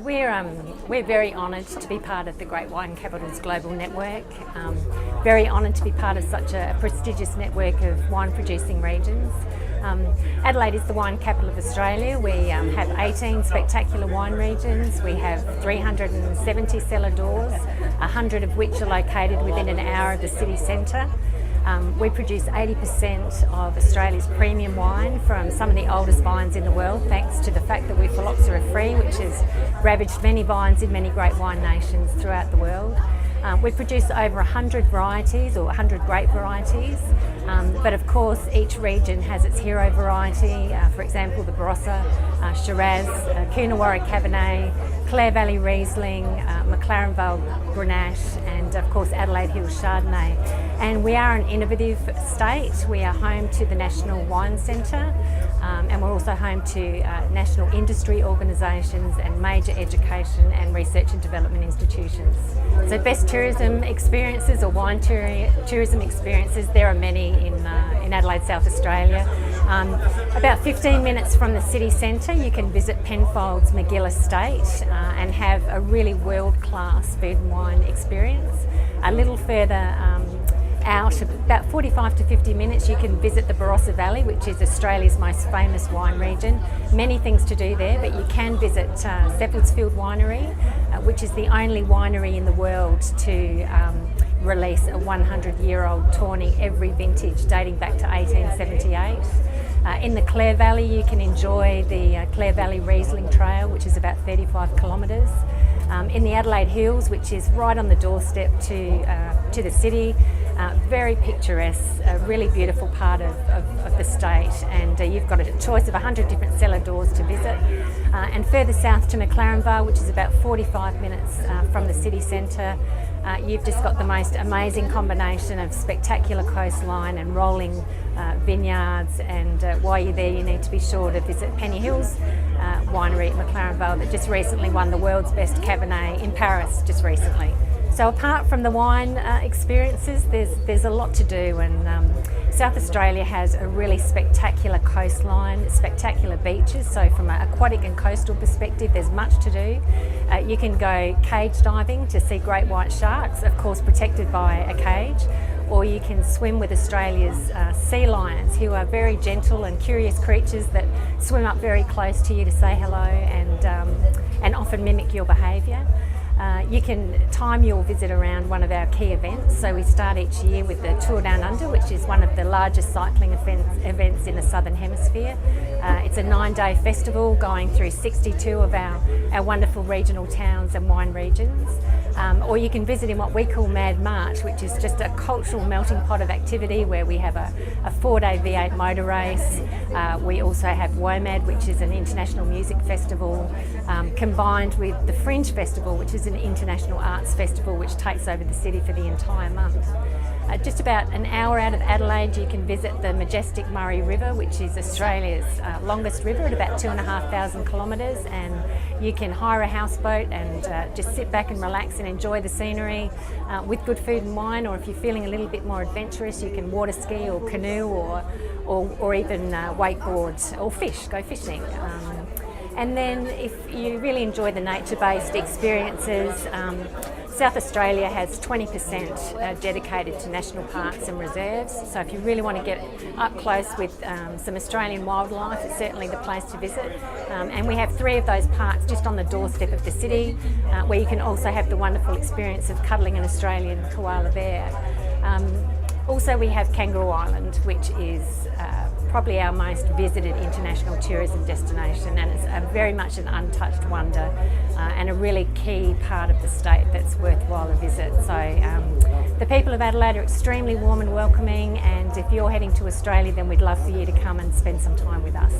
So we're very honoured to be part of the Great Wine Capitals Global Network. Very honoured to be part of such a prestigious network of wine producing regions. Adelaide is the wine capital of Australia. We have 18 spectacular wine regions. We have 370 cellar doors, 100 of which are located within an hour of the city centre. We produce 80% of Australia's premium wine from some of the oldest vines in the world, thanks to the fact that we're phylloxera-free, which has ravaged many vines in many great wine nations throughout the world. We produce over 100 varieties, or 100 grape varieties, but of course each region has its hero variety. For example, the Barossa, Shiraz, Coonawarra Cabernet, Clare Valley Riesling, Mclaren Bar Grenache, and of course Adelaide Hills Chardonnay. And we are an innovative state. We are home to the National Wine Centre, and we're also home to national industry organisations and major education and research and development institutions. So best tourism experiences, or wine tourism experiences, there are many in Adelaide, South Australia. About 15 minutes from the city centre you can visit Penfolds Magill Estate and have a really world-class food and wine experience. A little further out, about 45 to 50 minutes, you can visit the Barossa Valley, which is Australia's most famous wine region. Many things to do there, but you can visit Sheppard's Winery, which is the only winery in the world to release a 100-year-old tawny every vintage dating back to 1878. In the Clare Valley you can enjoy the Clare Valley Riesling Trail, which is about 35 kilometres. In the Adelaide Hills, which is right on the doorstep to the city, very picturesque, a really beautiful part of the state, and you've got a choice of 100 different cellar doors to visit. And further south to Mclaren Bar, which is about 45 minutes from the city centre, you've just got the most amazing combination of spectacular coastline and rolling vineyards, and while you're there you need to be sure to visit Penny Hills Winery at Mclaren Bar, that just recently won the world's best Cabernet in Paris just recently. So apart from the wine experiences, there's a lot to do, and South Australia has a really spectacular coastline, spectacular beaches, so from an aquatic and coastal perspective there's much to do. You can go cage diving to see great white sharks, of course protected by a cage, or you can swim with Australia's sea lions, who are very gentle and curious creatures that swim up very close to you to say hello and often mimic your behaviour. You can time your visit around one of our key events. So we start each year with the Tour Down Under, which is one of the largest cycling events in the Southern Hemisphere. It's a 9-day festival going through 62 of our wonderful regional towns and wine regions. Or you can visit in what we call Mad March, which is just a cultural melting pot of activity where we have a 4-day V8 motor race. We also have WOMAD, which is an international music festival, combined with the Fringe Festival, which is an international arts festival which takes over the city for the entire month. Just about an hour out of Adelaide you can visit the Majestic Murray River, which is Australia's longest river at about 2,500 kilometres, and you can hire a houseboat and just sit back and relax and enjoy the scenery with good food and wine, or if you're feeling a little bit more adventurous you can water ski or canoe or even wakeboard or go fishing. And then if you really enjoy the nature-based experiences, South Australia has 20% dedicated to national parks and reserves, so if you really want to get up close with some Australian wildlife, it's certainly the place to visit. And we have 3 of those parks just on the doorstep of the city, where you can also have the wonderful experience of cuddling an Australian koala bear. Also we have Kangaroo Island, which is probably our most visited international tourism destination, and it's very much an untouched wonder and a really key part of the state that's worthwhile a visit. So the people of Adelaide are extremely warm and welcoming, and if you're heading to Australia then we'd love for you to come and spend some time with us.